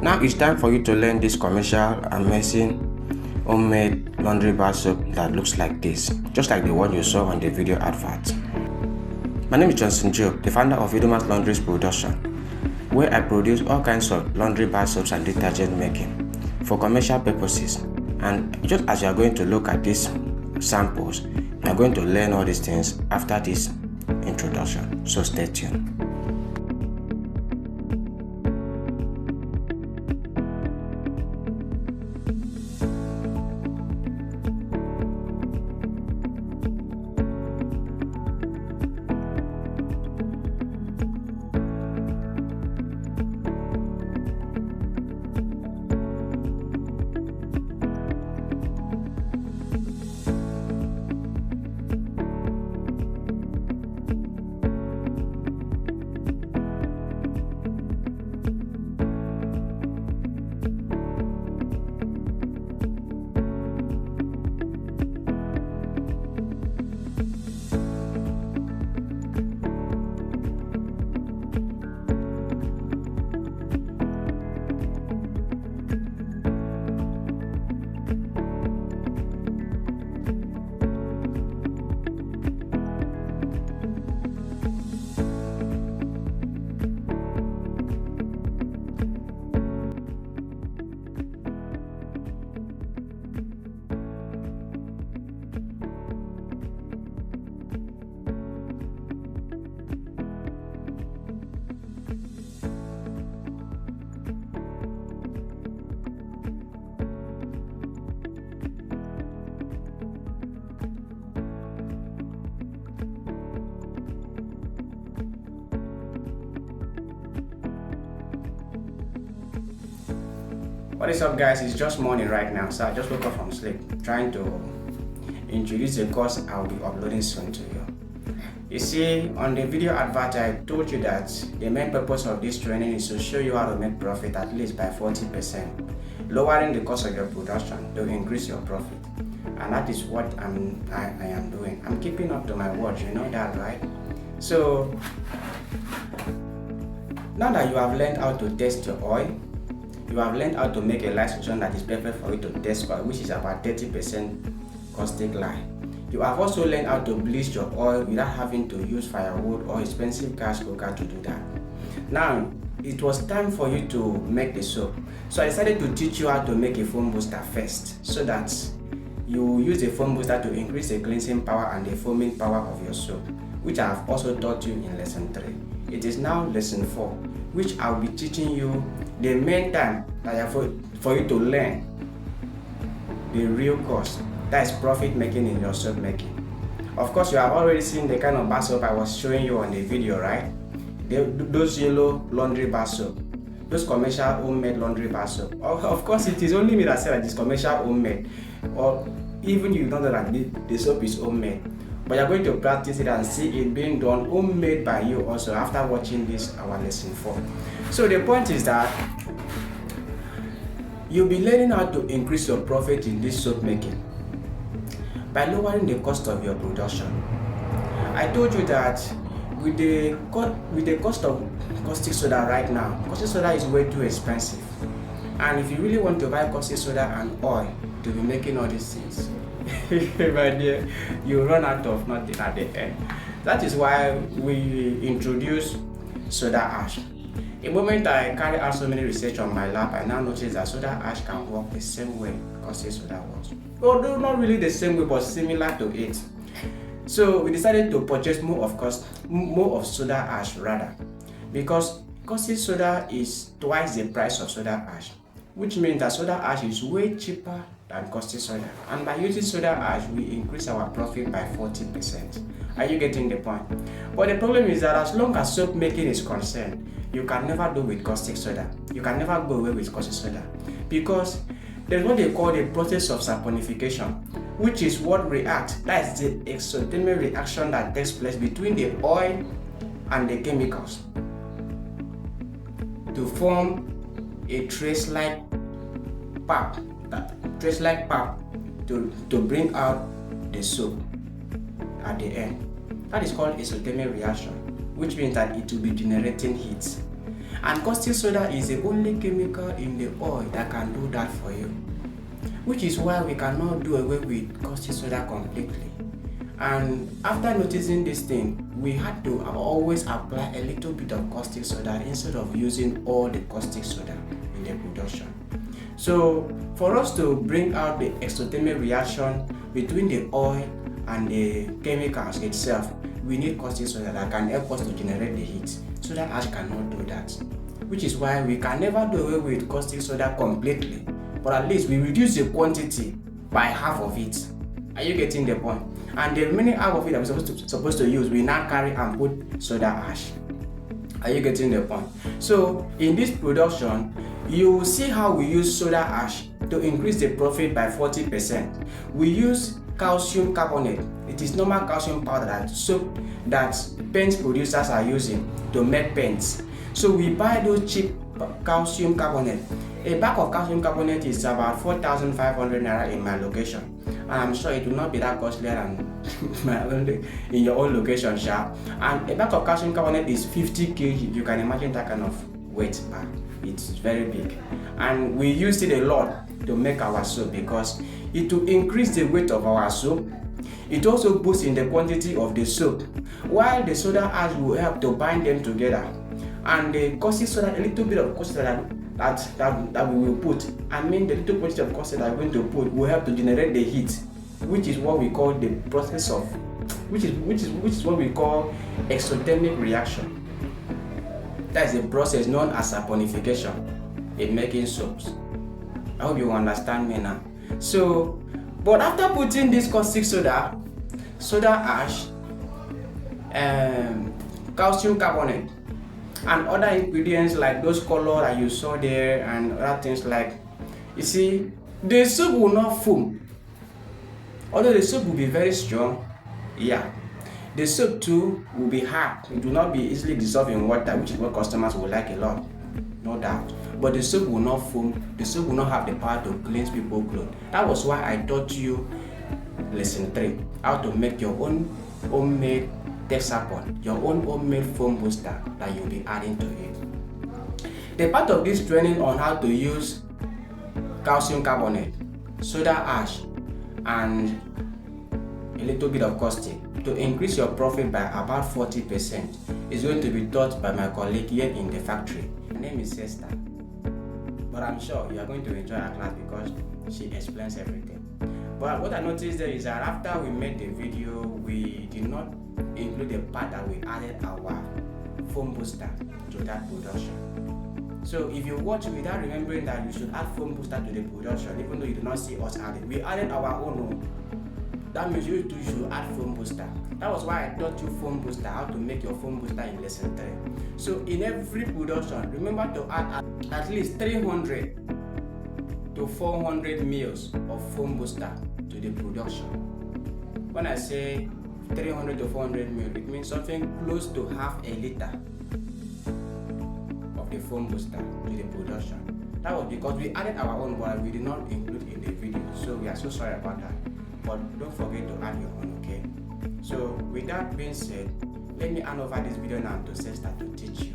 Now it's time for you to learn this commercial amazing homemade laundry bar soap that looks like this, just like the one you saw on the video advert. My name is Johnson Joe, the founder of Idomas Laundry's production, where I produce all kinds of laundry bar soaps and detergent making for commercial purposes. And just as you are going to look at these samples, you are going to learn all these things after this introduction, so stay tuned. What is up, guys? It's just morning right now, so I just woke up from sleep trying to introduce the course I'll be uploading soon to you. You see, on the video advert I told you that the main purpose of this training is to show you how to make profit at least by 40%, lowering the cost of your production to increase your profit. And that is what I am doing. I'm keeping up to my word, you know that, right? So now that you have learned how to test your oil, you have learned how to make a lye solution that is perfect for you to test oil, which is about 30% caustic lye. You have also learned how to bleach your oil without having to use firewood or expensive gas cooker to do that. Now, it was time for you to make the soap. So I decided to teach you how to make a foam booster first, so that you use a foam booster to increase the cleansing power and the foaming power of your soap, which I have also taught you in lesson 3. It is now lesson 4, which I'll be teaching you the main time that for you to learn the real course, that is profit making in your soap making. Of course, you have already seen the kind of bar soap I was showing you on the video, right? Those yellow laundry bar soap, those commercial homemade laundry bar soap. Of course, it is only me that said that it's commercial homemade, or even you know that the soap is homemade. But you're going to practice it and see it being done homemade by you also after watching this our lesson 4. So the point is that you'll be learning how to increase your profit in this soap making by lowering the cost of your production. I told you that with the cost of caustic soda right now, caustic soda is way too expensive. And if you really want to buy caustic soda and oil to be making all these things, my dear, you run out of nothing at the end. That is why we introduce soda ash. The moment I carry out so many research on my lab, I now notice that soda ash can work the same way caustic soda works. Although not really the same way, but similar to it. So we decided to purchase more of soda ash rather, because caustic soda is twice the price of soda ash, which means that soda ash is way cheaper than caustic soda. And by using soda ash, we increase our profit by 40%. Are you getting the point? But the problem is that as long as soap making is concerned, you can never do with caustic soda. You can never go away with caustic soda, because there's what they call the process of saponification, which is what reacts. That is the exothermic reaction that takes place between the oil and the chemicals to form a trace-like pap, to bring out the soap at the end. That is called exothermic reaction, which means that it will be generating heat. And caustic soda is the only chemical in the oil that can do that for you, which is why we cannot do away with caustic soda completely. And after noticing this thing, we had to always apply a little bit of caustic soda instead of using all the caustic soda in the production. So for us to bring out the exothermic reaction between the oil and the chemicals itself, we need caustic soda that can help us to generate the heat. Soda ash cannot do that, which is why we can never do away with caustic soda completely, but at least we reduce the quantity by half of it. Are you getting the point? And the remaining half of it that we're supposed to use, we now carry and put soda ash. Are you getting the point? So in this production, you will see how we use soda ash to increase the profit by 40%. We use calcium carbonate. It is normal calcium powder that paint producers are using to make paints. So we buy those cheap calcium carbonate. A bag of calcium carbonate is about 4,500 naira in my location. And I'm sure it will not be that costly than in your own location, sha. And a bag of calcium carbonate is 50 kg. You can imagine that kind of weight bag. It's very big. And we use it a lot to make our soap because it will increase the weight of our soap. It also boosts in the quantity of the soap, while the soda ash will help to bind them together. And the caustic soda, a little bit of caustic soda that we will put, the little quantity of caustic that we're going to put will help to generate the heat, which is what we call the process of, which is what we call exothermic reaction. That is a process known as saponification in making soaps. I hope you understand me now. So, but after putting this caustic soda, soda ash, calcium carbonate, and other ingredients like those color that you saw there and other things like, you see, the soup will not foam. Although the soup will be very strong, yeah, the soup too will be hard. It will not be easily dissolved in water, which is what customers will like a lot, no doubt. But the soap will not foam. The soap will not have the power to cleanse people's clothes. That was why I taught you lesson 3, how to make your own homemade Texapon, your own homemade foam booster that you'll be adding to it. The part of this training on how to use calcium carbonate, soda ash, and a little bit of caustic to increase your profit by about 40% is going to be taught by my colleague here in the factory. Her name is Sister, but I'm sure you are going to enjoy her class because she explains everything. But what I noticed there is that after we made the video, we did not include the part that we added our foam booster to that production. So if you watch without remembering that you should add foam booster to the production, even though you do not see us add it, we added our own. That means you too should add foam booster. That was why I taught you foam booster, how to make your foam booster in lesson 3. So in every production, remember to add at least 300 to 400 mils of foam booster to the production. When I say 300 to 400 ml, it means something close to half a liter of the foam booster to the production. That was because we added our own, but we did not include in the video, so we are so sorry about that. But don't forget to add your own, okay? So with that being said, let me hand over this video now to Sister to teach you.